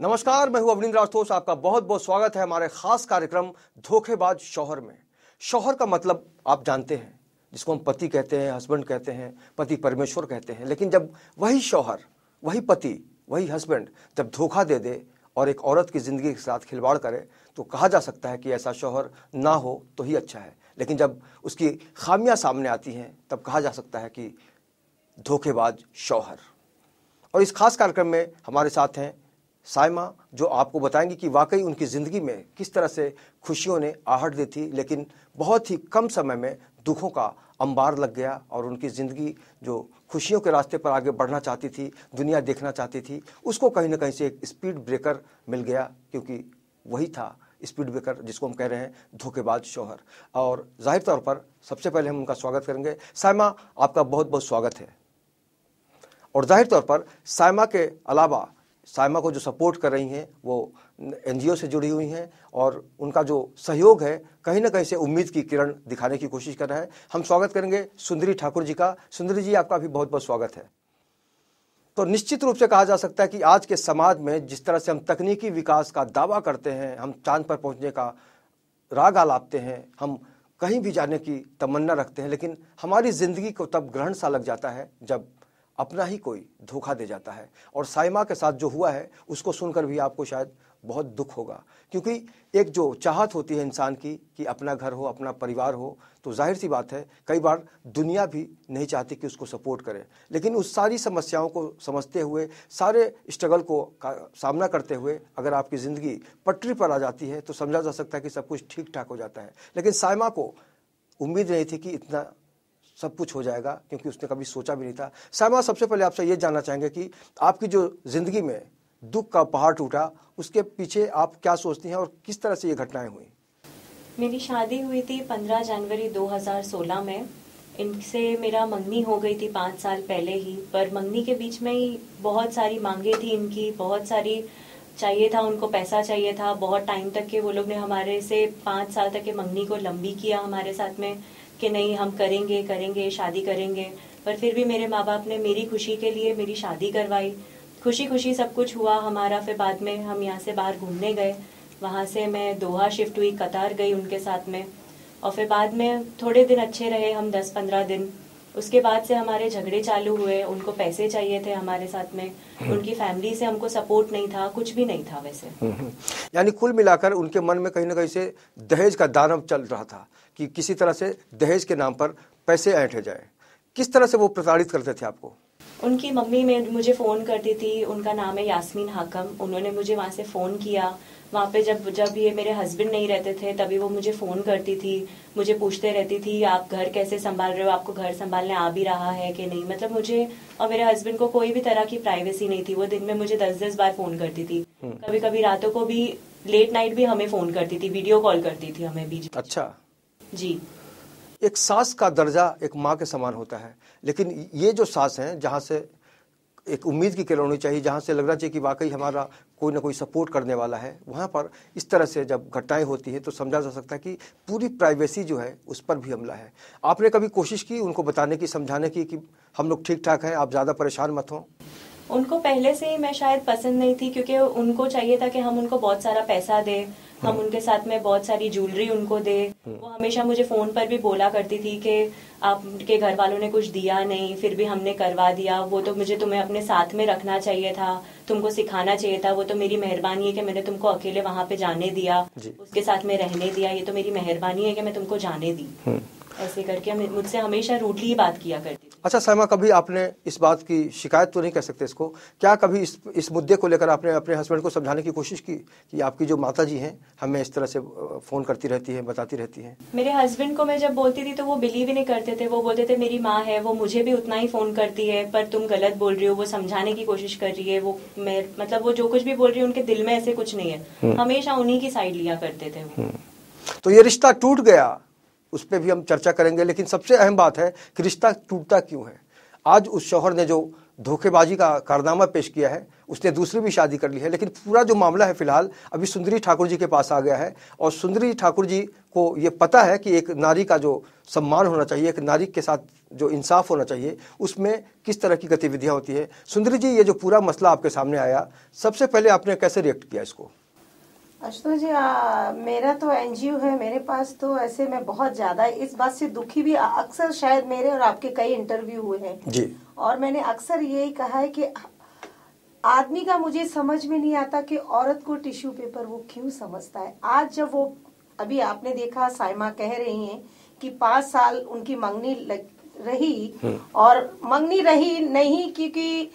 नमस्कार, मैं हूं अवनींद्र आशुतोष। आपका बहुत बहुत स्वागत है हमारे खास कार्यक्रम धोखेबाज शौहर में। शौहर का मतलब आप जानते हैं, जिसको हम पति कहते हैं, हस्बैंड कहते हैं, पति परमेश्वर कहते हैं। लेकिन जब वही शौहर, वही पति, वही हस्बैंड जब धोखा दे दे और एक औरत की ज़िंदगी के साथ खिलवाड़ करे तो कहा जा सकता है कि ऐसा शौहर ना हो तो ही अच्छा है। लेकिन जब उसकी खामियां सामने आती हैं तब कहा जा सकता है कि धोखेबाज शौहर। और इस खास कार्यक्रम में हमारे साथ हैं साइमा, जो आपको बताएंगी कि वाकई उनकी ज़िंदगी में किस तरह से खुशियों ने आहट दी थी, लेकिन बहुत ही कम समय में दुखों का अंबार लग गया और उनकी ज़िंदगी जो खुशियों के रास्ते पर आगे बढ़ना चाहती थी, दुनिया देखना चाहती थी, उसको कहीं ना कहीं से एक स्पीड ब्रेकर मिल गया, क्योंकि वही था स्पीड ब्रेकर जिसको हम कह रहे हैं धोखेबाज शौहर। और जाहिर तौर पर सबसे पहले हम उनका स्वागत करेंगे। साइमा, आपका बहुत बहुत स्वागत है। और जाहिर तौर पर साइमा के अलावा साइमा को जो सपोर्ट कर रही हैं वो एनजीओ से जुड़ी हुई हैं और उनका जो सहयोग है कहीं ना कहीं से उम्मीद की किरण दिखाने की कोशिश कर रहा है। हम स्वागत करेंगे सुंदरी ठाकुर जी का। सुंदरी जी, आपका भी बहुत बहुत स्वागत है। तो निश्चित रूप से कहा जा सकता है कि आज के समाज में जिस तरह से हम तकनीकी विकास का दावा करते हैं, हम चांद पर पहुंचने का राग आलापते हैं, हम कहीं भी जाने की तमन्ना रखते हैं, लेकिन हमारी ज़िंदगी को तब ग्रहण सा लग जाता है जब अपना ही कोई धोखा दे जाता है। और साइमा के साथ जो हुआ है उसको सुनकर भी आपको शायद बहुत दुख होगा, क्योंकि एक जो चाहत होती है इंसान की कि अपना घर हो, अपना परिवार हो, तो जाहिर सी बात है कई बार दुनिया भी नहीं चाहती कि उसको सपोर्ट करे। लेकिन उस सारी समस्याओं को समझते हुए, सारे स्ट्रगल को सामना करते हुए अगर आपकी ज़िंदगी पटरी पर आ जाती है तो समझा जा सकता है कि सब कुछ ठीक ठाक हो जाता है। लेकिन साइमा को उम्मीद नहीं थी कि इतना सब कुछ हो जाएगा, क्योंकि उसने कभी सोचा भी नहीं था। साइमा, सबसे पहले आपसे ये जानना चाहेंगे कि आपकी जो ज़िंदगी में दुख का पहाड़ टूटा, उसके पीछे आप क्या सोचती हैं और किस तरह से ये घटनाएं हुई? मेरी शादी हुई थी 15 जनवरी 2016 में। इनसे मेरा मंगनी हो गई थी 5 साल पहले ही, पर मंगनी के बीच में ही बहुत सारी मांगे थी इनकी, बहुत सारी चाहिए था उनको, पैसा चाहिए था। बहुत टाइम तक के वो लोग ने हमारे से 5 साल तक के मंगनी को लंबी किया हमारे साथ में कि नहीं हम करेंगे करेंगे शादी करेंगे। पर फिर भी मेरे माँ बाप ने मेरी खुशी के लिए मेरी शादी करवाई। खुशी खुशी सब कुछ हुआ हमारा। फिर बाद में हम यहाँ से बाहर घूमने गए, वहाँ से मैं दोहा शिफ्ट हुई, कतार गई उनके साथ में। और फिर बाद में थोड़े दिन अच्छे रहे हम, 10-15 दिन। उसके बाद से हमारे झगड़े चालू हुए। उनको पैसे चाहिए थे हमारे साथ में, उनकी फैमिली से हमको सपोर्ट नहीं था, कुछ भी नहीं था वैसे। यानी कुल मिलाकर उनके मन में कहीं ना कहीं से दहेज का दानव चल रहा था कि किसी तरह से दहेज के नाम पर पैसे ऐंठे जाए। किस तरह से वो प्रताड़ित करते थे आपको? उनकी मम्मी में मुझे फ़ोन करती थी, उनका नाम है यास्मीन हाकम। उन्होंने मुझे वहाँ से फ़ोन किया। वहाँ पे जब ये मेरे हस्बैंड नहीं रहते थे तभी वो मुझे फ़ोन करती थी, मुझे पूछते रहती थी आप घर कैसे संभाल रहे हो, आपको घर संभालने आ भी रहा है कि नहीं। मतलब मुझे और मेरे हस्बैंड को कोई भी तरह की प्राइवेसी नहीं थी। वो दिन में मुझे 10-10 बार फ़ोन करती थी। कभी कभी रातों को भी, लेट नाइट भी हमें फ़ोन करती थी, वीडियो कॉल करती थी हमें भी। अच्छा जी। एक सास का दर्जा एक माँ के समान होता है, लेकिन ये जो सास हैं जहाँ से एक उम्मीद की किरण होनी चाहिए, जहाँ से लगना चाहिए कि वाकई हमारा कोई ना कोई सपोर्ट करने वाला है, वहाँ पर इस तरह से जब घटनाएं होती हैं तो समझा जा सकता है कि पूरी प्राइवेसी जो है उस पर भी हमला है। आपने कभी कोशिश की उनको बताने की, समझाने की कि हम लोग ठीक ठाक हैं, आप ज़्यादा परेशान मत हों? उनको पहले से ही मैं शायद पसंद नहीं थी, क्योंकि उनको चाहिए था कि हम उनको बहुत सारा पैसा दे, हम उनके साथ में बहुत सारी ज्वेलरी उनको दे। वो हमेशा मुझे फोन पर भी बोला करती थी कि आपके घर वालों ने कुछ दिया नहीं, फिर भी हमने करवा दिया। वो तो मुझे तुम्हें अपने साथ में रखना चाहिए था, तुमको सिखाना चाहिए था। वो तो मेरी मेहरबानी है कि मैंने तुमको अकेले वहाँ पे जाने दिया, उसके साथ में रहने दिया। ये तो मेरी मेहरबानी है कि मैं तुमको जाने दी। ऐसे करके मुझसे हमेशा रूडली ही बात किया करती थी। अच्छा साइमा, कभी आपने इस बात की शिकायत तो नहीं कह सकते इसको, क्या कभी इस मुद्दे को लेकर आपने अपने हस्बैंड को समझाने की कोशिश की कि आपकी जो माता जी हैं हमें इस तरह से फ़ोन करती रहती हैं, बताती रहती हैं? मेरे हस्बैंड को मैं जब बोलती थी तो वो बिलीव ही नहीं करते थे। वो बोलते थे मेरी माँ है, वो मुझे भी उतना ही फ़ोन करती है, पर तुम गलत बोल रही हो। वो समझाने की कोशिश कर रही है, वो मतलब वो जो कुछ भी बोल रही है उनके दिल में ऐसे कुछ नहीं है। हमेशा उन्हीं की साइड लिया करते थे वो। तो ये रिश्ता टूट गया, उस पर भी हम चर्चा करेंगे, लेकिन सबसे अहम बात है कि रिश्ता टूटता क्यों है। आज उस शौहर ने जो धोखेबाजी का कारनामा पेश किया है, उसने दूसरी भी शादी कर ली है, लेकिन पूरा जो मामला है फिलहाल अभी सुंदरी ठाकुर जी के पास आ गया है। और सुंदरी ठाकुर जी को ये पता है कि एक नारी का जो सम्मान होना चाहिए, एक नारी के साथ जो इंसाफ होना चाहिए, उसमें किस तरह की गतिविधियां होती है। सुंदरी जी, ये जो पूरा मसला आपके सामने आया, सबसे पहले आपने कैसे रिएक्ट किया इसको? आशुतोष जी, मेरा तो एनजीओ है, मेरे पास तो ऐसे मैं बहुत ज्यादा इस बात से दुखी भी, अक्सर शायद मेरे और आपके कई इंटरव्यू हुए हैं जी, और मैंने अक्सर यही कहा है कि आदमी का मुझे समझ में नहीं आता कि औरत को टिश्यू पेपर वो क्यों समझता है। आज जब वो, अभी आपने देखा साइमा कह रही हैं कि 5 साल उनकी मंगनी रही, और मंगनी रही नहीं क्योंकि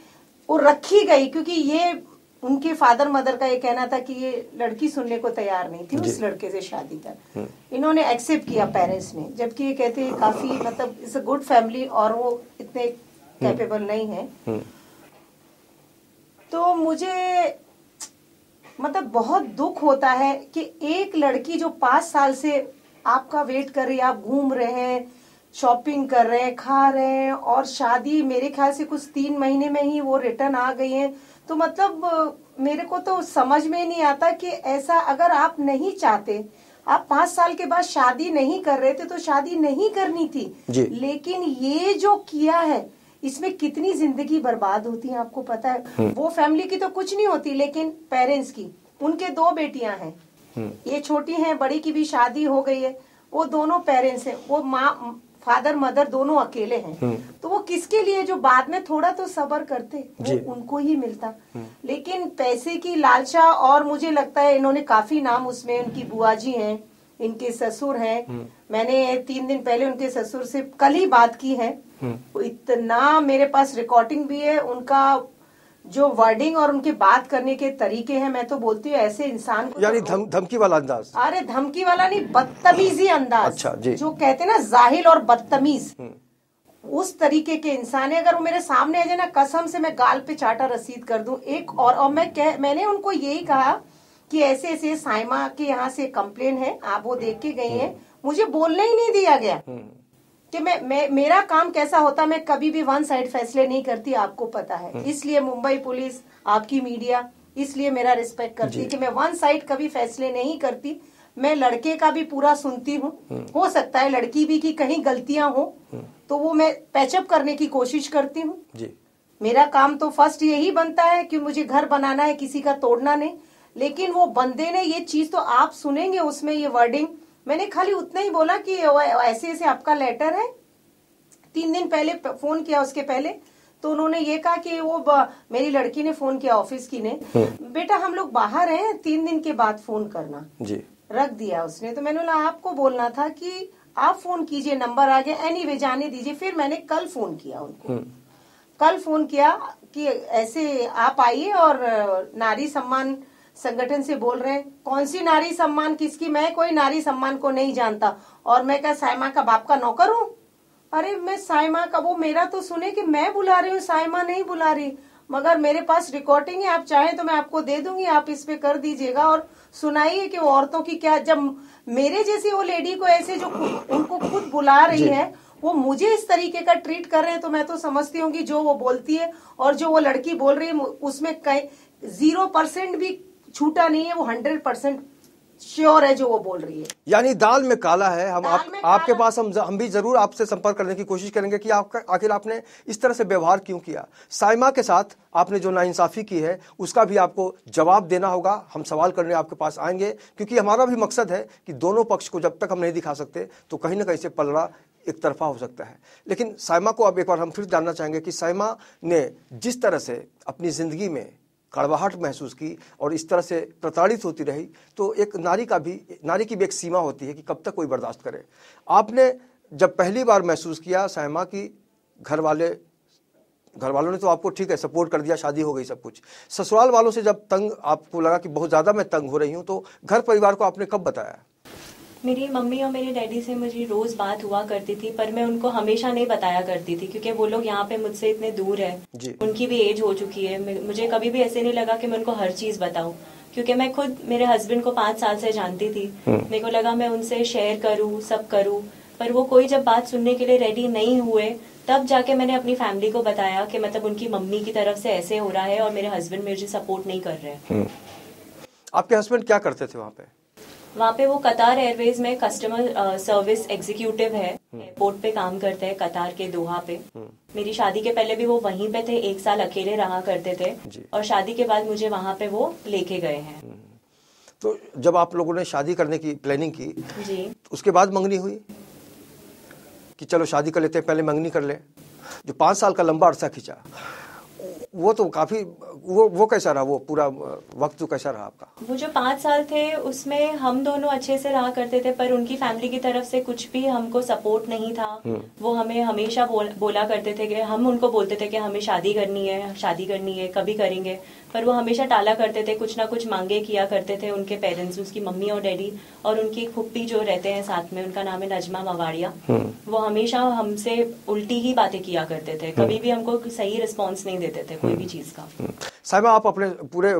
वो रखी गई, क्योंकि ये उनके फादर मदर का ये कहना था कि ये लड़की सुनने को तैयार नहीं थी उस लड़के से शादी कर। इन्होंने एक्सेप्ट किया पेरेंट्स ने, जबकि ये कहते हैं काफी मतलब इट्स अ गुड फैमिली और वो इतने कैपेबल नहीं है। तो मुझे मतलब बहुत दुख होता है कि एक लड़की जो 5 साल से आपका वेट कर रही है, आप घूम रहे हैं, शॉपिंग कर रहे हैं, खा रहे हैं, और शादी मेरे ख्याल से कुछ 3 महीने में ही वो रिटर्न आ गई है। तो मतलब मेरे को तो समझ में नहीं आता कि ऐसा अगर आप नहीं चाहते, आप 5 साल के बाद शादी नहीं कर रहे थे तो शादी नहीं करनी थी, लेकिन ये जो किया है इसमें कितनी जिंदगी बर्बाद होती है आपको पता है। वो फैमिली की तो कुछ नहीं होती, लेकिन पेरेंट्स की, उनके 2 बेटियां हैं, ये छोटी हैं, बड़ी की भी शादी हो गई है, वो दोनों पेरेंट्स हैं, वो माँ फादर मदर दोनों अकेले हैं। तो वो किसके लिए, जो बाद में थोड़ा तो सब्र करते वो उनको ही मिलता, लेकिन पैसे की लालचा। और मुझे लगता है इन्होंने काफी नाम, उसमें उनकी बुआ जी हैं, इनके ससुर हैं, मैंने 3 दिन पहले उनके ससुर से कल ही बात की है, इतना मेरे पास रिकॉर्डिंग भी है, उनका जो वर्डिंग और उनके बात करने के तरीके हैं, मैं तो बोलती हूँ ऐसे इंसान को, यानी धमकी वाला अंदाज। अरे धमकी वाला नहीं, बदतमीजी अंदाज। अच्छा, जो कहते हैं ना जाहिल और बदतमीज, उस तरीके के इंसान है। अगर वो मेरे सामने आ जाए ना, कसम से मैं गाल पे चाटा रसीद कर दूं एक। और मैंने उनको यही कहा कि ऐसे ऐसे साइमा के यहाँ से कंप्लेन है, आप वो देख के गई हैं, मुझे बोलने ही नहीं दिया गया कि मेरा काम कैसा होता। मैं कभी भी वन साइड फैसले नहीं करती, आपको पता है, इसलिए मुंबई पुलिस, आपकी मीडिया इसलिए मेरा रिस्पेक्ट करती है कि मैं वन साइड कभी फैसले नहीं करती। मैं लड़के का भी पूरा सुनती हूँ, हो सकता है लड़की भी की कहीं गलतियां हो तो वो मैं पैचअप करने की कोशिश करती हूँ। मेरा काम तो फर्स्ट यही बनता है कि मुझे घर बनाना है, किसी का तोड़ना नहीं। लेकिन वो बंदे ने ये चीज, तो आप सुनेंगे उसमें ये वर्डिंग, मैंने खाली उतना ही बोला कि ऐसे ऐसे आपका लेटर है। 3 दिन पहले फोन किया, उसके पहले तो उन्होंने ये कहा कि वो मेरी लड़की ने फोन किया, ऑफिस की ने, बेटा हम लोग बाहर हैं, 3 दिन के बाद फोन करना जी। रख दिया उसने। तो मैंने बोला आपको बोलना था कि आप फोन कीजिए, नंबर आ गया, एनीवे जाने दीजिए। फिर मैंने कल फोन किया उनको, कल फोन किया कि ऐसे आप आइए, और नारी सम्मान संगठन से बोल रहे हैं। कौन सी नारी सम्मान, किसकी, मैं कोई नारी सम्मान को नहीं जानता। और मैं क्या साइमा का बाप का नौकर हूँ? अरे मैं साइमा का, वो मेरा तो सुने कि मैं बुला रही हूँ, साइमा नहीं बुला रही, मगर मेरे पास रिकॉर्डिंग है, आप चाहें तो मैं आपको दे दूंगी, आप इस पे कर दीजिएगा और सुनाइए कि वो औरतों की क्या, जब मेरे जैसी वो लेडी को ऐसे जो उनको खुद बुला रही है, वो मुझे इस तरीके का ट्रीट कर रहे हैं, तो मैं तो समझती हूँ कि जो वो बोलती है और जो वो लड़की बोल रही है उसमें कहीं 0% भी छूटा नहीं है, वो 100% श्योर है जो वो बोल रही है। यानी दाल में काला है। हम आपके पास हम भी जरूर आपसे संपर्क करने की कोशिश करेंगे कि आखिर आपने इस तरह से व्यवहार क्यों किया। साइमा के साथ आपने जो नाइंसाफी की है उसका भी आपको जवाब देना होगा। हम सवाल करने आपके पास आएंगे, क्योंकि हमारा भी मकसद है कि दोनों पक्ष को जब तक हम नहीं दिखा सकते तो कहीं ना कहीं से पलड़ा एक तरफा हो सकता है। लेकिन साइमा को अब एक बार हम फिर जानना चाहेंगे कि साइमा ने जिस तरह से अपनी जिंदगी में कड़वाहट महसूस की और इस तरह से प्रताड़ित होती रही, तो एक नारी की भी एक सीमा होती है कि कब तक कोई बर्दाश्त करे। आपने जब पहली बार महसूस किया साइमा की, घर वालों ने तो आपको ठीक है सपोर्ट कर दिया, शादी हो गई सब कुछ, ससुराल वालों से जब तंग आपको लगा कि बहुत ज्यादा मैं तंग हो रही हूँ, तो घर परिवार को आपने कब बताया? मेरी मम्मी और मेरे डैडी से मुझे रोज बात हुआ करती थी, पर मैं उनको हमेशा नहीं बताया करती थी, क्योंकि वो लोग यहाँ पे मुझसे इतने दूर है, उनकी भी एज हो चुकी है। मुझे कभी भी ऐसे नहीं लगा कि मैं उनको हर चीज बताऊं, क्योंकि मैं खुद मेरे हस्बैंड को 5 साल से जानती थी। मेरे को लगा मैं उनसे शेयर करूँ, सब करूँ, पर वो कोई जब बात सुनने के लिए रेडी नहीं हुए, तब जाके मैंने अपनी फैमिली को बताया कि मतलब उनकी मम्मी की तरफ से ऐसे हो रहा है और मेरे हस्बैंड मुझे सपोर्ट नहीं कर रहे हैं। आपके हस्बैंड क्या करते थे वहाँ पे? वहाँ पे वो कतार एयरवेज में कस्टमर सर्विस एग्जीक्यूटिव है, एयरपोर्ट पे काम करते हैं कतार के दोहा पे। मेरी शादी के पहले भी वो वहीं पे थे, 1 साल अकेले रहा करते थे और शादी के बाद मुझे वहाँ पे वो लेके गए हैं। तो जब आप लोगों ने शादी करने की प्लानिंग की जी, उसके बाद मंगनी हुई कि चलो शादी कर लेते हैं, पहले मंगनी कर ले? जो 5 साल का लंबा अरसा खींचा वो तो काफी, वो कैसा रहा, वो पूरा वक्त तो कैसा रहा आपका? वो जो 5 साल थे उसमें हम दोनों अच्छे से रहा करते थे, पर उनकी फैमिली की तरफ से कुछ भी हमको सपोर्ट नहीं था। वो हमें हमेशा बोला करते थे कि हम उनको बोलते थे कि हमें शादी करनी है, कभी करेंगे, पर वो हमेशा टाला करते थे, कुछ ना कुछ मांगे किया करते थे उनके पेरेंट्स, उसकी मम्मी और डैडी और उनकी फुप्पी जो रहते हैं साथ में, उनका नाम है नजमा मवाड़िया। वो हमेशा हमसे उल्टी ही बातें किया करते थे, कभी भी हमको सही रिस्पॉन्स नहीं देते थे कोई भी चीज का। साहिबा, आप अपने पूरे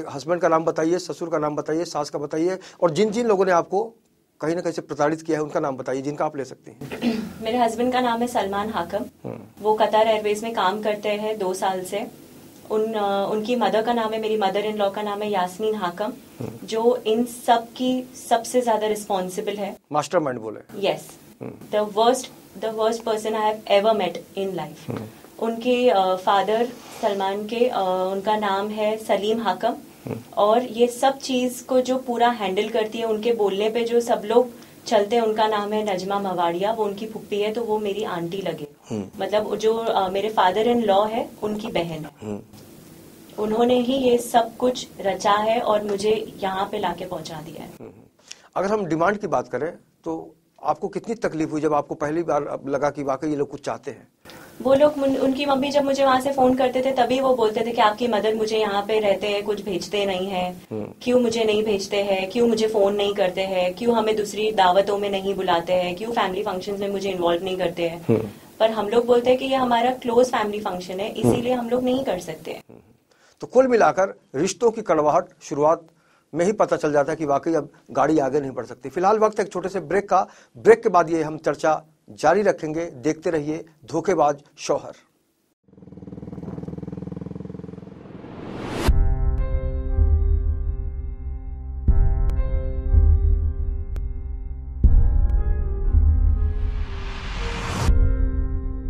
हस्बैंड का नाम बताइए, ससुर का नाम बताइए, सास का बताइए, और जिन जिन लोगों ने आपको कहीं ना कहीं से प्रताड़ित किया है उनका नाम बताइए, जिनका आप ले सकते हैं। मेरे हस्बैंड का नाम है सलमान हाकम, वो कतार एयरवेज में काम करते हैं 2 साल से। उनकी मदर का नाम है, मेरी मदर इन लॉ का नाम है यास्मीन हाकम, जो इन सब की सबसे ज्यादा रिस्पॉन्सिबल है, मास्टरमाइंड बोले। Yes, the worst person I have ever met in life. उनके फादर सलमान के उनका नाम है सलीम हाकम, और ये सब चीज को जो पूरा हैंडल करती है, उनके बोलने पे जो सब लोग चलते हैं, उनका नाम है नजमा मवाड़िया। वो उनकी फुप्पी है, तो वो मेरी आंटी लगे, मतलब जो मेरे फादर इन लॉ है उनकी बहन है। उन्होंने ही ये सब कुछ रचा है और मुझे यहाँ पे लाके पहुंचा दिया है। अगर हम डिमांड की बात करें तो आपको कितनी तकलीफ हुई जब आपको पहली बार लगा कि वाकई ये लोग कुछ चाहते हैं? वो लोग, उनकी मम्मी जब मुझे वहाँ से फोन करते थे तभी वो बोलते थे कि आपकी मदर मुझे यहाँ पे रहते हैं, कुछ भेजते नहीं है, क्यों मुझे नहीं भेजते हैं, क्यों मुझे फोन नहीं करते हैं, क्यों हमें दूसरी दावतों में नहीं बुलाते हैं, क्यों फैमिली फंक्शंस में मुझे इन्वॉल्व नहीं करते हैं। पर हम लोग बोलते हैं कि ये हमारा क्लोज फैमिली फंक्शन है, इसीलिए हम लोग नहीं कर सकते। तो कुल मिलाकर रिश्तों की कड़वाहट शुरुआत में ही पता चल जाता है कि वाकई अब गाड़ी आगे नहीं बढ़ सकती। फिलहाल वक्त एक छोटे से ब्रेक का, ब्रेक के बाद ये हम चर्चा जारी रखेंगे। देखते रहिए धोखेबाज शौहर।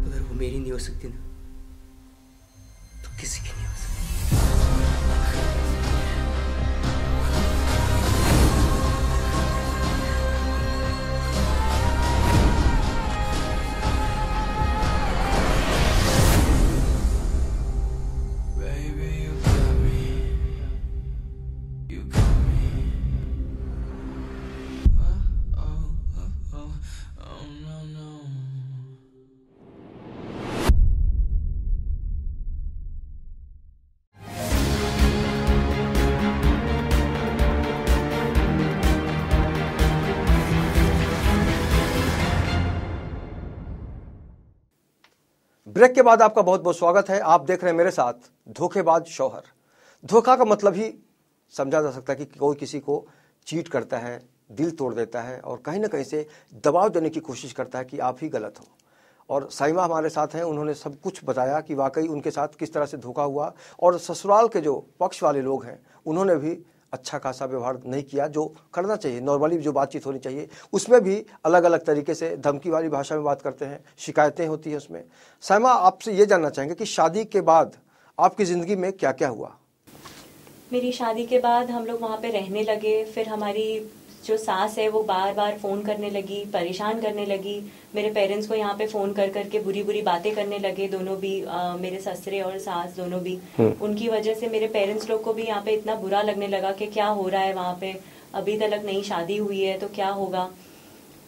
अगर वो मेरी नहीं हो सकती ना, तो किसी की नहीं हो सकती। ब्रेक के बाद आपका बहुत बहुत स्वागत है। आप देख रहे हैं मेरे साथ धोखेबाज शौहर। धोखा का मतलब ही समझा जा सकता है कि कोई किसी को चीट करता है, दिल तोड़ देता है और कहीं ना कहीं से दबाव देने की कोशिश करता है कि आप ही गलत हो। और साइमा हमारे साथ हैं, उन्होंने सब कुछ बताया कि वाकई उनके साथ किस तरह से धोखा हुआ, और ससुराल के जो पक्ष वाले लोग हैं उन्होंने भी अच्छा खासा व्यवहार नहीं किया, जो करना चाहिए। नॉर्मली जो बातचीत होनी चाहिए उसमें भी अलग अलग तरीके से धमकी वाली भाषा में बात करते हैं, शिकायतें होती हैं उसमें। साइमा, आपसे ये जानना चाहेंगे कि शादी के बाद आपकी ज़िंदगी में क्या क्या हुआ? मेरी शादी के बाद हम लोग वहाँ पे रहने लगे। फिर हमारी जो सास है वो बार बार फोन करने लगी, परेशान करने लगी। मेरे पेरेंट्स को यहाँ पे फोन कर करके बुरी बुरी बातें करने लगे, दोनों भी, मेरे ससुरे और सास दोनों भी। उनकी वजह से मेरे पेरेंट्स लोग को भी यहाँ पे इतना बुरा लगने लगा कि क्या हो रहा है वहाँ पे, अभी तक नई शादी हुई है तो क्या होगा।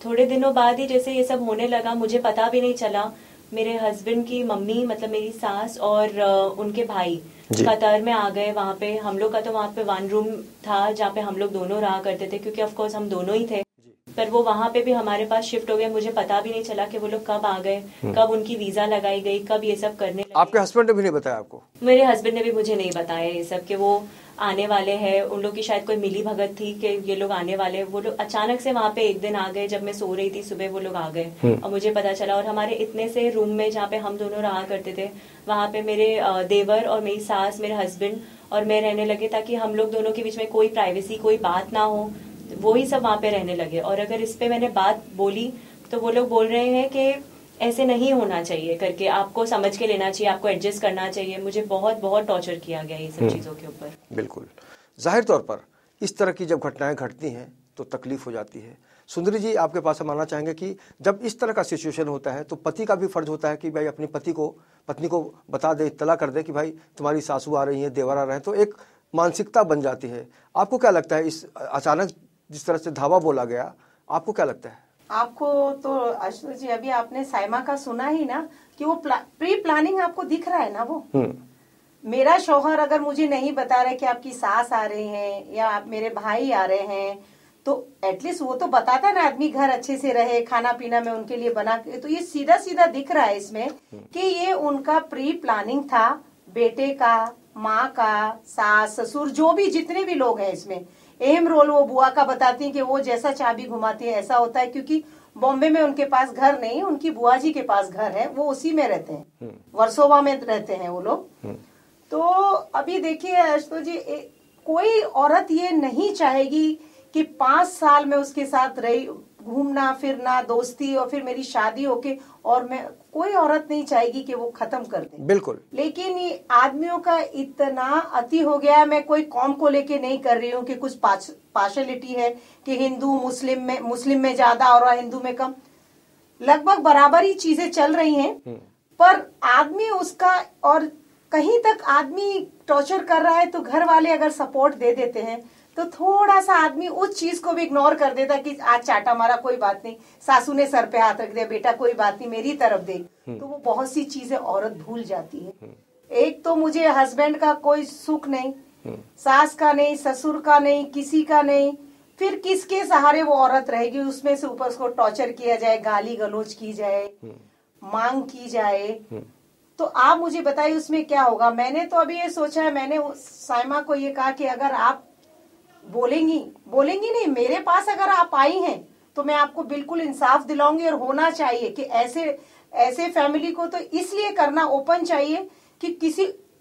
थोड़े दिनों बाद ही जैसे ये सब होने लगा, मुझे पता भी नहीं चला। मेरे हस्बैंड की मम्मी, मतलब मेरी सास और उनके भाई कतार में आ गए। वहाँ पे हम लोग का तो वहाँ पे 1 रूम था जहाँ पे हम लोग दोनों रहा करते थे, क्योंकि ऑफ कोर्स हम दोनों ही थे। पर वो वहाँ पे भी हमारे पास शिफ्ट हो गए। मुझे पता भी नहीं चला कि वो लोग कब आ गए, कब उनकी वीजा लगाई गई, कब ये सब करने लगे। आपके हस्बैंड ने भी नहीं बताया आपको? मेरे हस्बैंड ने भी मुझे नहीं बताया ये सब कि वो आने वाले हैं। उन लोग की शायद कोई मिली भगत थी कि ये लोग आने वाले। वो लोग अचानक से वहाँ पे एक दिन आ गए, जब मैं सो रही थी सुबह वो लोग आ गए और मुझे पता चला। और हमारे इतने से रूम में जहाँ पे हम दोनों रहा करते थे, वहाँ पे मेरे देवर और मेरी सास, मेरे हस्बैंड और मैं रहने लगे, ताकि हम लोग दोनों के बीच में कोई प्राइवेसी, कोई बात ना हो। वो ही सब वहाँ पे रहने लगे। और अगर इस पे मैंने बात बोली तो वो लोग बोल रहे हैं कि ऐसे नहीं होना चाहिए करके, आपको समझ के लेना चाहिए, आपको एडजस्ट करना चाहिए। मुझे बहुत बहुत टॉर्चर किया गया ये सब चीज़ों के ऊपर। बिल्कुल, जाहिर तौर पर इस तरह की जब घटनाएं घटती हैं तो तकलीफ हो जाती है। सुंदरी जी, आपके पास हम आना चाहेंगे कि जब इस तरह का सिचुएशन होता है तो पति का भी फर्ज होता है कि भाई अपनी पत्नी को बता दे, इत्तला कर दे कि भाई तुम्हारी सासू आ रही है, देवर आ रहे हैं, तो एक मानसिकता बन जाती है। आपको क्या लगता है इस अचानक जिस तरह से धावा बोला गया, आपको क्या लगता है? आपको तो आशुतोष जी अभी आपने साइमा का सुना ही ना कि वो प्री प्लानिंग आपको दिख रहा है ना। वो मेरा शौहर अगर मुझे नहीं बता रहे कि आपकी सास आ रही हैं या आप मेरे भाई आ रहे हैं, तो एटलीस्ट वो तो बताता है ना, आदमी घर अच्छे से रहे, खाना पीना में उनके लिए बना के। तो ये सीधा सीधा दिख रहा है इसमें कि ये उनका प्री प्लानिंग था। बेटे का, माँ का, सास ससुर, जो भी जितने भी लोग हैं इसमें अहम रोल वो बुआ का बताती हैं कि वो जैसा चाबी घुमाती है ऐसा होता है। क्योंकि बॉम्बे में उनके पास घर नहीं, उनकी बुआ जी के पास घर है, वो उसी में रहते हैं, वर्सोवा में रहते हैं वो लोग। तो अभी देखिए आशुतोष जी, कोई औरत ये नहीं चाहेगी कि 5 साल में उसके साथ रही, घूमना फिरना, दोस्ती, और फिर मेरी शादी होके, और मैं, कोई औरत नहीं चाहेगी कि वो खत्म कर दे। बिल्कुल। लेकिन ये आदमियों का इतना अति हो गया है। मैं कोई कौम को लेके नहीं कर रही हूँ कि कुछ पार्शलिटी है कि हिंदू मुस्लिम में ज्यादा और हिंदू में कम, लगभग बराबर ही चीजें चल रही हैं। पर आदमी उसका, और कहीं तक आदमी टॉर्चर कर रहा है तो घर वाले अगर सपोर्ट दे देते हैं तो थोड़ा सा आदमी उस चीज को भी इग्नोर कर देता कि आज चाटा मारा, कोई बात नहीं, सासू ने सर पे हाथ रख दिया, बेटा कोई बात नहीं, मेरी तरफ देख। तो वो बहुत सी चीजें औरत भूल जाती है। एक तो मुझे हस्बैंड का कोई सुख नहीं, सास का नहीं, ससुर का नहीं, किसी का नहीं, फिर किसके सहारे वो औरत रहेगी? उसमें से ऊपर उसको टॉर्चर किया जाए, गाली गलौज की जाए, मांग की जाए, तो आप मुझे बताइए उसमें क्या होगा? मैंने तो अभी ये सोचा है, मैंने साइमा को ये कहा कि अगर आप बोलेंगी नहीं, मेरे पास अगर आप आई हैं तो मैं आपको बिल्कुल इंसाफ दिलाऊंगी। और होना चाहिए कि ऐसे फैमिली को तो इसलिए करना ओपन चाहिए कि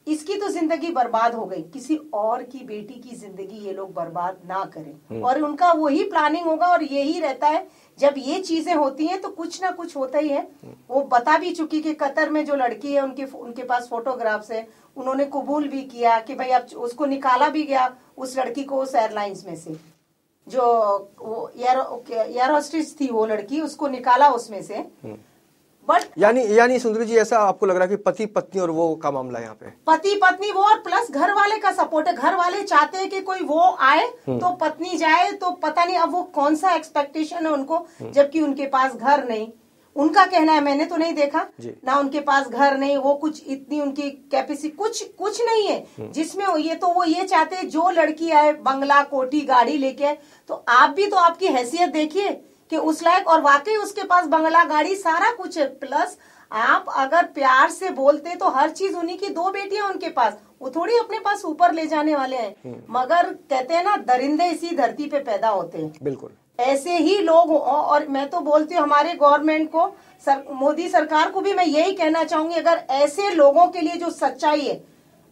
इसकी तो जिंदगी बर्बाद हो गई, किसी और की बेटी की जिंदगी ये लोग बर्बाद ना करें। और उनका वही प्लानिंग होगा और यही रहता है। जब ये चीजें होती हैं तो कुछ ना कुछ होता ही है। वो बता भी चुकी कि कतर में जो लड़की है उनके पास फोटोग्राफ्स है, उन्होंने कबूल भी किया कि भाई अब उसको निकाला भी गया, उस लड़की को उस एयरलाइंस में से, जो वो एयर होस्टेस थी वो लड़की, उसको निकाला उसमें से। बट यानी सुंदरी जी, ऐसा आपको लग रहा है कि पति पत्नी और वो का मामला है यहाँ पे? पति पत्नी वो, और प्लस घर वाले का सपोर्ट है। घर वाले चाहते हैं कि कोई वो आए तो पत्नी जाए, तो पता नहीं अब वो कौन सा एक्सपेक्टेशन है उनको, जबकि उनके पास घर नहीं। उनका कहना है, मैंने तो नहीं देखा ना, उनके पास घर नहीं, वो कुछ इतनी उनकी कैपेसिटी कुछ नहीं है जिसमें वो ये चाहते हैं जो लड़की आए बंगला कोठी गाड़ी लेके आए। तो आप भी तो आपकी हैसियत देखिए कि उस लायक, और वाकई उसके पास बंगला गाड़ी सारा कुछ है। प्लस आप अगर प्यार से बोलते तो हर चीज, उन्हीं की 2 बेटियां उनके पास, वो थोड़ी अपने पास ऊपर ले जाने वाले हैं। मगर कहते हैं ना, दरिंदे इसी धरती पे पैदा होते हैं। बिल्कुल ऐसे ही लोग। और मैं तो बोलती हूँ हमारे गवर्नमेंट को, मोदी सरकार को भी मैं यही कहना चाहूंगी, अगर ऐसे लोगों के लिए जो सच्चाई है,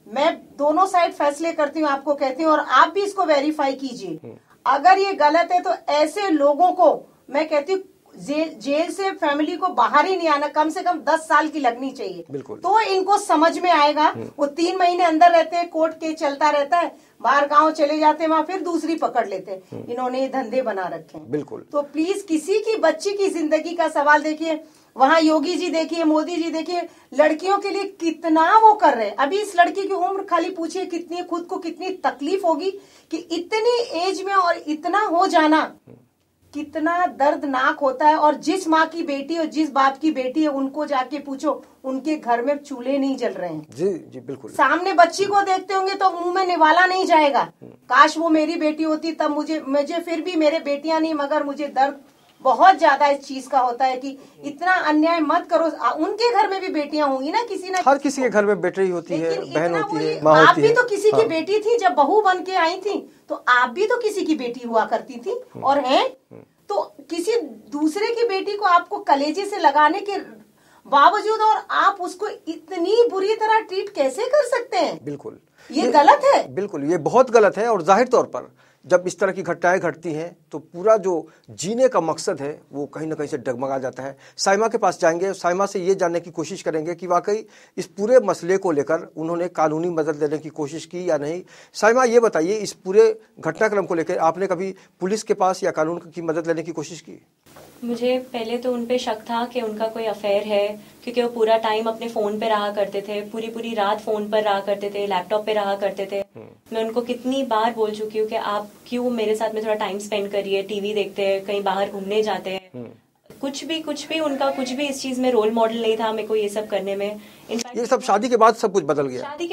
मैं दोनों साइड फैसले करती हूँ, आपको कहती हूँ, और आप भी इसको वेरीफाई कीजिए। अगर ये गलत है तो ऐसे लोगों को मैं कहती हूँ जेल से फैमिली को बाहर ही नहीं आना, कम से कम 10 साल की लगनी चाहिए। बिल्कुल। तो इनको समझ में आएगा। वो 3 महीने अंदर रहते हैं, कोर्ट के चलता रहता है, बाहर गांव चले जाते हैं, वहां फिर दूसरी पकड़ लेते हैं। इन्होंने ये धंधे बना रखे हैं। बिल्कुल। तो प्लीज किसी की बच्ची की जिंदगी का सवाल देखिए, वहाँ योगी जी देखिए, मोदी जी देखिए, लड़कियों के लिए कितना वो कर रहे हैं। अभी इस लड़की की उम्र खाली पूछिए कितनी, खुद को कितनी तकलीफ होगी कि इतनी एज में और इतना हो जाना कितना दर्दनाक होता है। और जिस माँ की बेटी और जिस बाप की बेटी है, उनको जाके पूछो, उनके घर में चूल्हे नहीं जल रहे हैं। जी जी बिल्कुल। सामने बच्ची को देखते होंगे तो मुंह में निवाला नहीं जाएगा, काश वो मेरी बेटी होती तब मुझे फिर भी मेरे बेटियां नहीं, मगर मुझे दर्द बहुत ज्यादा इस चीज का होता है कि इतना अन्याय मत करो। उनके घर में भी बेटियां होंगी ना, किसी ना, हर किसी के घर में बेटी होती है, बहन होती है, माँ आप होती भी है। तो किसी की बेटी थी, जब बहू बन के आई थी तो आप भी तो किसी की बेटी हुआ करती थी और हैं। तो किसी दूसरे की बेटी को आपको कलेजे से लगाने के बावजूद और आप उसको इतनी बुरी तरह ट्रीट कैसे कर सकते हैं? बिल्कुल, ये गलत है। बिल्कुल, ये बहुत गलत है। और जाहिर तौर पर जब इस तरह की घटनाएं घटती हैं तो पूरा जो जीने का मकसद है वो कहीं ना कहीं से डगमगा जाता है। साइमा के पास जाएंगे, साइमा से ये जानने की कोशिश करेंगे कि वाकई इस पूरे मसले को लेकर उन्होंने कानूनी मदद लेने की कोशिश की या नहीं। साइमा, ये बताइए, इस पूरे घटनाक्रम को लेकर आपने कभी पुलिस के पास या कानून की मदद लेने की कोशिश की? मुझे पहले तो उन पे शक था कि उनका कोई अफेयर है, क्योंकि वो पूरा टाइम अपने फोन पे रहा करते थे, पूरी पूरी रात फोन पर रहा करते थे, लैपटॉप पे रहा करते थे। मैं उनको कितनी बार बोल चुकी हूँ कि आप क्यों मेरे साथ में थोड़ा टाइम स्पेंड करिए, टीवी देखते हैं, कहीं बाहर घूमने जाते हैं। कुछ भी उनका कुछ भी इस चीज में रोल मॉडल नहीं था मेरे को ये सब करने में। ये सब शादी के बाद सब कुछ बदल गया? शादी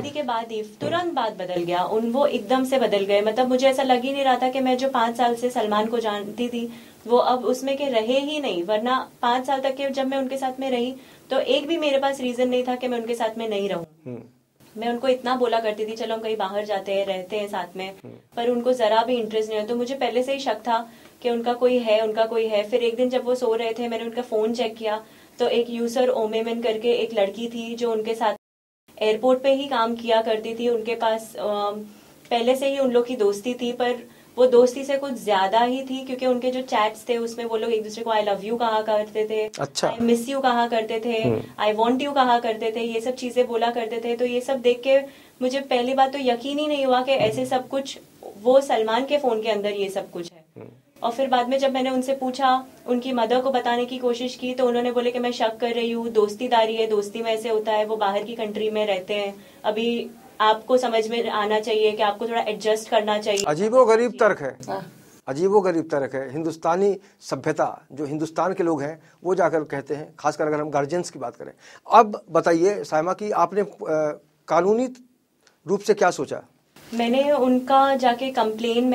के बाद ही तुरंत बाद बदल गया। वो एकदम से बदल गए। मतलब मुझे ऐसा लग ही नहीं रहा था कि मैं जो 5 साल से सलमान को जानती थी वो अब उसमें के रहे ही नहीं। वरना 5 साल तक के जब मैं उनके साथ में रही तो एक भी मेरे पास रीजन नहीं था कि मैं उनके साथ में नहीं रहूं। मैं उनको इतना बोला करती थी चलो हम कहीं बाहर जाते हैं, रहते हैं साथ में, पर उनको जरा भी इंटरेस्ट नहीं है। तो मुझे पहले से ही शक था कि उनका कोई है। फिर एक दिन जब वो सो रहे थे मैंने उनका फोन चेक किया तो एक यूसर ओमेमन करके एक लड़की थी जो उनके साथ एयरपोर्ट पे ही काम किया करती थी। उनके पास पहले से ही उन लोग की दोस्ती थी, पर वो दोस्ती से कुछ ज्यादा ही थी क्योंकि उनके जो चैट्स थे उसमें वो लोग एक दूसरे को आई लव यू कहा करते थे, अच्छा, आई मिस यू कहा करते थे, आई वॉन्ट यू कहा करते थे, ये सब चीजें बोला करते थे। तो ये सब देख के मुझे पहली बात तो यकीन ही नहीं हुआ कि ऐसे सब कुछ वो सलमान के फोन के अंदर ये सब कुछ है। और फिर बाद में जब मैंने उनसे पूछा, उनकी मदर को बताने की कोशिश की तो उन्होंने बोले कि मैं शक कर रही हूँ, दोस्तीदारी है, दोस्ती में ऐसे होता है, वो बाहर की कंट्री में रहते हैं, अभी आपको समझ में आना चाहिए कि आपको थोड़ा एडजस्ट करना चाहिए। अजीबोगरीब तर्क है, अजीबोगरीब तर्क है। हिंदुस्तानी सभ्यता, जो हिंदुस्तान के लोग हैं वो जाकर कहते हैं, खासकर अगर हम गार्जियंस की बात करें। अब बताइए साइमा की आपने कानूनी रूप से क्या सोचा? मैंने उनका जाके कंप्लेन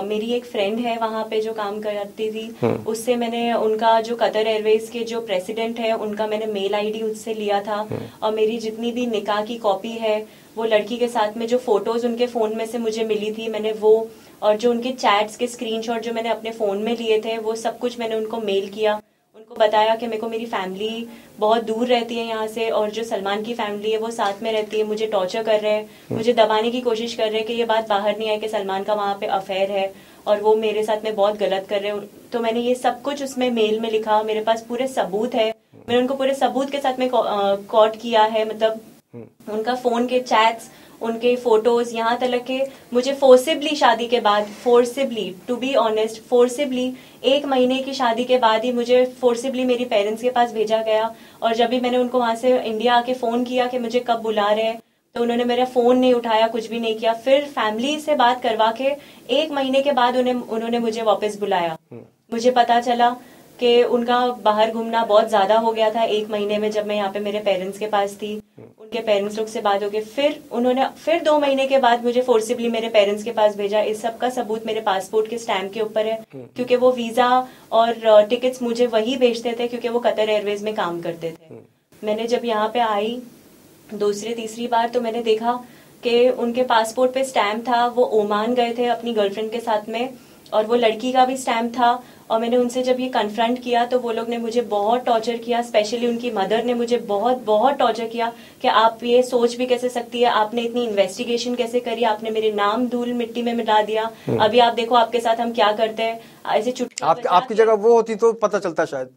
मेरी एक फ्रेंड है वहाँ पे जो काम करती थी, उससे मैंने उनका जो कतर एयरवेज के जो प्रेसिडेंट है उनका मैंने मेल आईडी उससे लिया था। और मेरी जितनी भी निकाह की कॉपी है, वो लड़की के साथ में जो फोटोज उनके फोन में से मुझे मिली थी मैंने वो, और जो उनके चैट्स के स्क्रीनशॉट जो मैंने अपने फोन में लिए थे वो सब कुछ मैंने उनको मेल किया। उनको बताया कि मेरे को मेरी फैमिली बहुत दूर रहती है यहाँ से और जो सलमान की फैमिली है वो साथ में रहती है, मुझे टॉर्चर कर रहे हैं, मुझे दबाने की कोशिश कर रहे हैं कि ये बात बाहर नहीं आए कि सलमान का वहाँ पे अफेयर है और वो मेरे साथ में बहुत गलत कर रहे हैं। तो मैंने ये सब कुछ उसमें मेल में लिखा, मेरे पास पूरे सबूत है, मैंने उनको पूरे सबूत के साथ में कॉट किया है। मतलब उनका फोन के चैट्स, उनके फोटोज, यहाँ तक के मुझे फोर्सिबली शादी के बाद, forcibly to be honest, forcibly 1 महीने की शादी के बाद ही मुझे फोर्सिबली मेरी पेरेंट्स के पास भेजा गया। और जब भी मैंने उनको वहां से इंडिया आके फोन किया कि मुझे कब बुला रहे हैं तो उन्होंने मेरा फोन नहीं उठाया, कुछ भी नहीं किया। फिर फैमिली से बात करवा के 1 महीने के बाद उन्होंने मुझे वापस बुलाया। मुझे पता चला कि उनका बाहर घूमना बहुत ज्यादा हो गया था 1 महीने में, जब मैं यहाँ पे मेरे पेरेंट्स के पास थी। उनके पेरेंट्स लोग से बात हो गई, फिर 2 महीने के बाद मुझे फोर्सिबली मेरे पेरेंट्स के पास भेजा। इस सब का सबूत मेरे पासपोर्ट के स्टैम्प के ऊपर है, क्योंकि वो वीजा और टिकट्स मुझे वही भेजते थे क्योंकि वो कतर एयरवेज में काम करते थे। मैंने जब यहाँ पे आई दूसरी तीसरी बार तो मैंने देखा कि उनके पासपोर्ट पे स्टैम्प था, वो ओमान गए थे अपनी गर्लफ्रेंड के साथ में, और वो लड़की का भी स्टैम्प था। और मैंने उनसे जब ये कन्फ्रंट किया तो वो लोग ने मुझे बहुत टॉर्चर किया, स्पेशली उनकी मदर ने मुझे बहुत टॉर्चर किया कि आप ये सोच भी कैसे सकती है, आपने इतनी इन्वेस्टिगेशन कैसे करी, आपने मेरे नाम धूल मिट्टी में मिटा दिया, अभी आप देखो आपके साथ हम क्या करते हैं। ऐसे चुटकी आपकी जगह वो होती तो पता चलता शायद।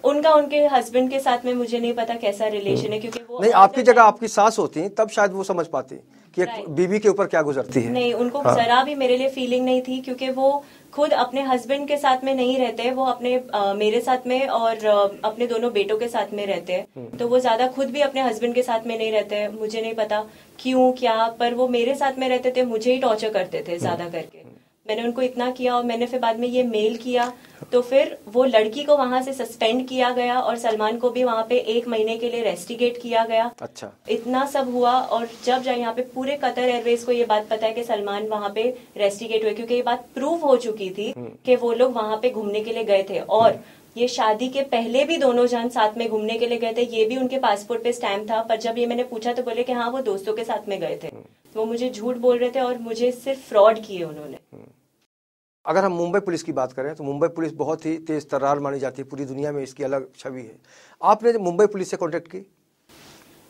उनके हस्बैंड के साथ में मुझे नहीं पता कैसा रिलेशन है, क्योंकि वो नहीं, आपकी जगह आपकी सास होती तब शायद वो समझ पाती कि एक बीवी के ऊपर क्या गुजरती है। नहीं, उनको जरा भी मेरे लिए फीलिंग नहीं थी, क्योंकि वो खुद अपने हस्बैंड के साथ में नहीं रहते, वो अपने मेरे साथ में और अपने दोनों बेटों के साथ में रहते हैं। तो वो ज्यादा खुद भी अपने हस्बैंड के साथ में नहीं रहते। मुझे नहीं पता क्यों क्या, पर वो मेरे साथ में रहते थे, मुझे ही टॉर्चर करते थे ज्यादा करके। मैंने उनको इतना किया और मैंने फिर बाद में ये मेल किया तो फिर वो लड़की को वहां से सस्पेंड किया गया और सलमान को भी वहां पे 1 महीने के लिए रेस्टिगेट किया गया। अच्छा, इतना सब हुआ। और जब यहाँ पे पूरे कतर एयरवेज को ये बात पता है कि सलमान वहां पे रेस्टिगेट हुए, क्योंकि ये बात प्रूव हो चुकी थी कि वो लोग वहां पे घूमने के लिए गए थे और ये शादी के पहले भी दोनों जन साथ में घूमने के लिए गए थे। ये भी उनके पासपोर्ट पे स्टैम्प था, पर जब ये मैंने पूछा तो बोले कि हाँ वो दोस्तों के साथ में गए थे। वो मुझे झूठ बोल रहे थे और मुझे सिर्फ फ्रॉड किए उन्होंने। अगर हम मुंबई पुलिस की बात करें तो मुंबई पुलिस बहुत ही तेज तर्रार मानी जाती है, पूरी दुनिया में इसकी अलग छवि है। आपने मुंबई पुलिस से कांटेक्ट की?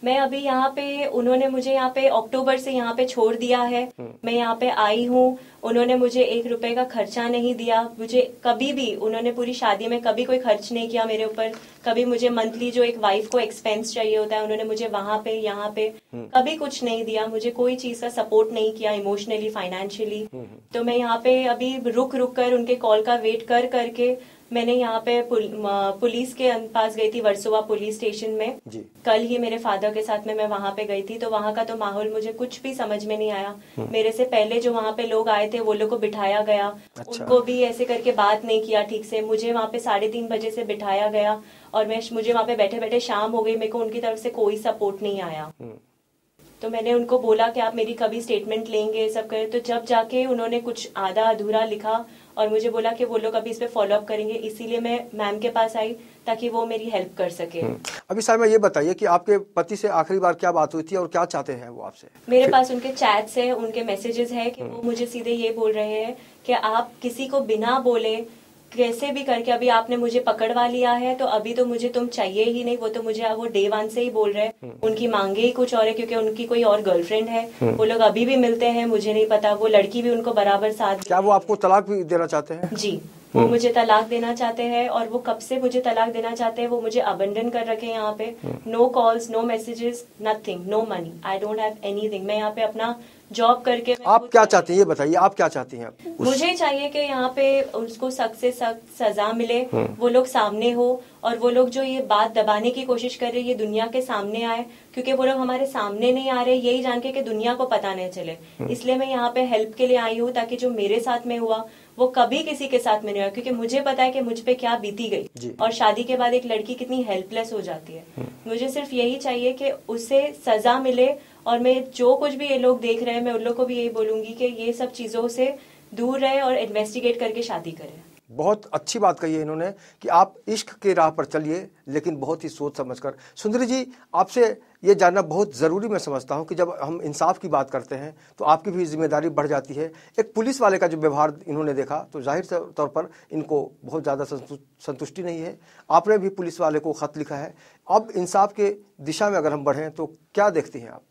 मैं अभी यहाँ पे, उन्होंने मुझे यहाँ पे अक्टूबर से यहाँ पे छोड़ दिया है। मैं यहाँ पे आई हूँ, उन्होंने मुझे 1 रुपए का खर्चा नहीं दिया। मुझे कभी भी उन्होंने पूरी शादी में कभी कोई खर्च नहीं किया मेरे ऊपर। कभी मुझे मंथली जो एक वाइफ को एक्सपेंस चाहिए होता है, उन्होंने मुझे वहां पे यहाँ पे कभी कुछ नहीं दिया। मुझे कोई चीज का सपोर्ट नहीं किया, इमोशनली, फाइनेंशियली। तो मैं यहाँ पे अभी रुक कर उनके कॉल का वेट करके मैंने यहाँ पे पुलिस के पास गई थी, वर्सोवा पुलिस स्टेशन में। कल ही मेरे फादर के साथ में मैं वहां पे गई थी। तो वहां का तो माहौल मुझे कुछ भी समझ में नहीं आया। मेरे से पहले जो वहां पे लोग आए थे वो लोग को बिठाया गया। अच्छा। उनको भी ऐसे करके बात नहीं किया ठीक से। मुझे वहां पे 3:30 बजे से बिठाया गया और मुझे वहां पे बैठे बैठे शाम हो गई। मेरे को उनकी तरफ से कोई सपोर्ट नहीं आया। तो मैंने उनको बोला कि आप मेरी कभी स्टेटमेंट लेंगे, सब करें। तो जब जाके उन्होंने कुछ आधा अधूरा लिखा और मुझे बोला कि वो लोग अभी इस पे फॉलो अप करेंगे, इसीलिए मैं मैम के पास आई ताकि वो मेरी हेल्प कर सके। अभी साइमा ये बताइए कि आपके पति से आखिरी बार क्या बात हुई थी और क्या चाहते हैं वो आपसे? मेरे पास उनके चैट्स है, उनके मैसेजेस है कि वो मुझे सीधे ये बोल रहे हैं कि आप किसी को बिना बोले कैसे भी करके अभी आपने मुझे पकड़वा लिया है, तो अभी तो मुझे तुम चाहिए ही नहीं। वो तो मुझे वो डे 1 से ही बोल रहे हैं। उनकी मांगे ही कुछ और है क्योंकि उनकी कोई और गर्लफ्रेंड है। वो लोग अभी भी मिलते हैं, मुझे नहीं पता। वो लड़की भी उनको बराबर साथ। क्या वो आपको तलाक भी देना चाहते हैं? जी, वो मुझे तलाक देना चाहते हैं। और वो कब से मुझे तलाक देना चाहते हैं, वो मुझे अबंडन कर रखे हैं यहाँ पे। No calls, no messages, nothing, no money, I don't have anything. मैं यहाँ पे अपना जॉब करके। आप क्या चाहती हैं ये बताइए, आप क्या चाहती हैं? मुझे चाहिए कि यहाँ पे उसको सख्त से सख्त सजा मिले, वो लोग सामने हो और वो लोग जो ये बात दबाने की कोशिश कर रहे हैं ये दुनिया के सामने आए, क्योंकि वो लोग हमारे सामने नहीं आ रहे यही जान के कि दुनिया को पता नहीं चले। इसलिए मैं यहाँ पे हेल्प के लिए आई हूँ ताकि जो मेरे साथ में हुआ वो कभी किसी के साथ में नहीं हुआ, क्योंकि मुझे पता है कि मुझ पे क्या बीती गई और शादी के बाद एक लड़की कितनी हेल्पलेस हो जाती है। मुझे सिर्फ यही चाहिए कि उसे सजा मिले। और मैं जो कुछ भी ये लोग देख रहे हैं मैं उन लोग को भी यही बोलूंगी कि ये सब चीजों से दूर रहे और इन्वेस्टिगेट करके शादी करें। बहुत अच्छी बात कही है इन्होंने कि आप इश्क के राह पर चलिए, लेकिन बहुत ही सोच समझकर। सुंदरी जी, आपसे ये जानना बहुत ज़रूरी मैं समझता हूं कि जब हम इंसाफ की बात करते हैं तो आपकी भी जिम्मेदारी बढ़ जाती है। एक पुलिस वाले का जो व्यवहार इन्होंने देखा तो जाहिर तौर पर इनको बहुत ज़्यादा संतुष्टि नहीं है। आपने भी पुलिस वाले को ख़त लिखा है। अब इंसाफ के दिशा में अगर हम बढ़ें तो क्या देखती हैं आप?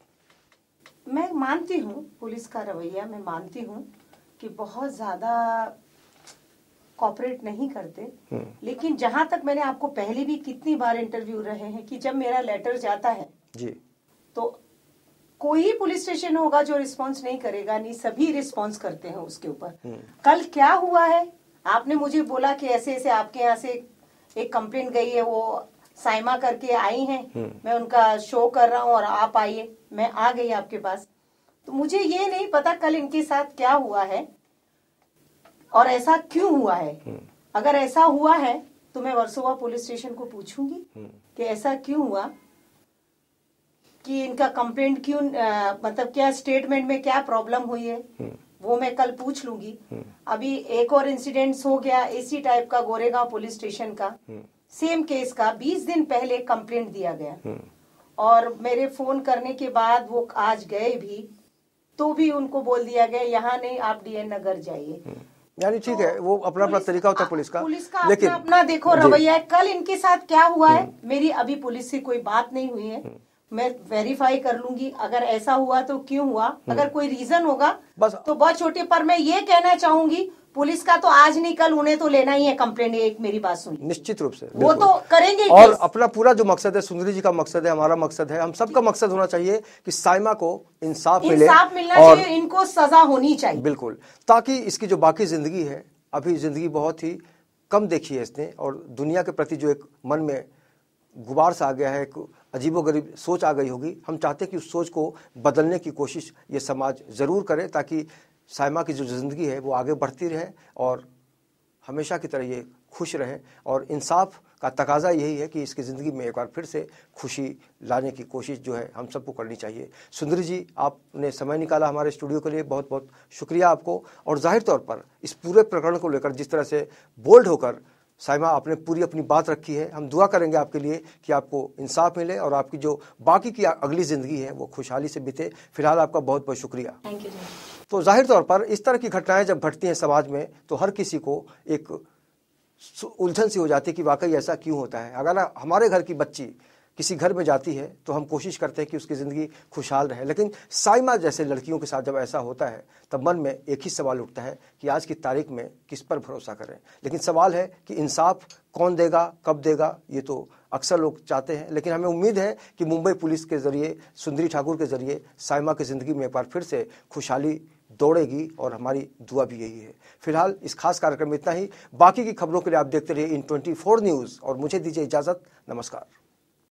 मैं मानती हूँ पुलिस का रवैया, मैं मानती हूँ कि बहुत ज्यादा कॉपरेट नहीं करते। लेकिन जहां तक मैंने आपको पहले भी कितनी बार इंटरव्यू रहे हैं कि जब मेरा लेटर जाता है जी तो कोई पुलिस स्टेशन होगा जो रिस्पांस नहीं करेगा, नहीं सभी रिस्पांस करते हैं उसके ऊपर। कल क्या हुआ है, आपने मुझे बोला कि ऐसे ऐसे आपके यहाँ से एक कंप्लेंट गई है, वो साइमा करके आई हैं, मैं उनका शो कर रहा हूँ और आप आइए। मैं आ गई आपके पास। तो मुझे ये नहीं पता कल इनके साथ क्या हुआ है और ऐसा क्यों हुआ है। अगर ऐसा हुआ है तो मैं वर्सोवा पुलिस स्टेशन को पूछूंगी कि ऐसा क्यों हुआ, कि इनका कंप्लेंट क्यों, मतलब क्या स्टेटमेंट में क्या प्रॉब्लम हुई है, वो मैं कल पूछ लूंगी। अभी एक और इंसिडेंट हो गया इसी टाइप का, गोरेगांव पुलिस स्टेशन का सेम केस का 20 दिन पहले कंप्लेंट दिया गया और मेरे फोन करने के बाद वो आज गए भी तो भी उनको बोल दिया गया यहाँ नहीं, आप DN नगर जाइए। यानी ठीक है, वो अपना अपना तरीका होता है पुलिस का लेकिन अपना देखो रवैया है। कल इनके साथ क्या हुआ है, मेरी अभी पुलिस से कोई बात नहीं हुई है, मैं वेरीफाई कर लूंगी। अगर ऐसा हुआ तो क्यों हुआ, अगर कोई रीजन होगा बस तो बहुत छोटे। पर मैं ये कहना चाहूंगी पुलिस का तो आज नहीं कल उन्हें तो लेना ही है कंप्लेंट। एक मेरी बात सुनिए, निश्चित रूप से वो तो करेंगे। और अपना पूरा जो मकसद है, सुंदरी जी का मकसद है, हमारा मकसद है, हम सबका मकसद होना चाहिए कि साइमा को इंसाफ मिले, इंसाफ मिलना चाहिए, इनको सजा होनी चाहिए बिल्कुल, ताकि इसकी जो बाकी जिंदगी है, अभी जिंदगी बहुत ही कम देखी है इसने और दुनिया के प्रति जो एक मन में गुबार सा आ गया है, एक अजीबोगरीब सोच आ गई होगी। हम चाहते हैं कि उस सोच को बदलने की कोशिश ये समाज ज़रूर करे ताकि साइमा की जो ज़िंदगी है वो आगे बढ़ती रहे और हमेशा की तरह ये खुश रहे। और इंसाफ का तकाजा यही है कि इसकी ज़िंदगी में एक बार फिर से खुशी लाने की कोशिश जो है हम सबको करनी चाहिए। सुंदरी जी, आपने समय निकाला हमारे स्टूडियो के लिए, बहुत बहुत शुक्रिया आपको। और जाहिर तौर पर इस पूरे प्रकरण को लेकर जिस तरह से बोल्ड होकर साइमा आपने पूरी अपनी बात रखी है, हम दुआ करेंगे आपके लिए कि आपको इंसाफ मिले और आपकी जो बाकी की अगली ज़िंदगी है वो खुशहाली से बीते। फिलहाल आपका बहुत बहुत शुक्रिया। Thank you. तो जाहिर तौर पर इस तरह की घटनाएं जब घटती हैं समाज में तो हर किसी को एक उलझन सी हो जाती है कि वाकई ऐसा क्यों होता है। अगर हमारे घर की बच्ची किसी घर में जाती है तो हम कोशिश करते हैं कि उसकी ज़िंदगी खुशहाल रहे, लेकिन साइमा जैसे लड़कियों के साथ जब ऐसा होता है तब मन में एक ही सवाल उठता है कि आज की तारीख में किस पर भरोसा करें। लेकिन सवाल है कि इंसाफ कौन देगा, कब देगा, ये तो अक्सर लोग चाहते हैं। लेकिन हमें उम्मीद है कि मुंबई पुलिस के ज़रिए, सुंदरी ठाकुर के ज़रिए साइमा की ज़िंदगी में एक बार फिर से खुशहाली दौड़ेगी और हमारी दुआ भी यही है। फिलहाल इस खास कार्यक्रम में इतना ही। बाकी की खबरों के लिए आप देखते रहिए इन 24 न्यूज़ और मुझे दीजिए इजाज़त। नमस्कार।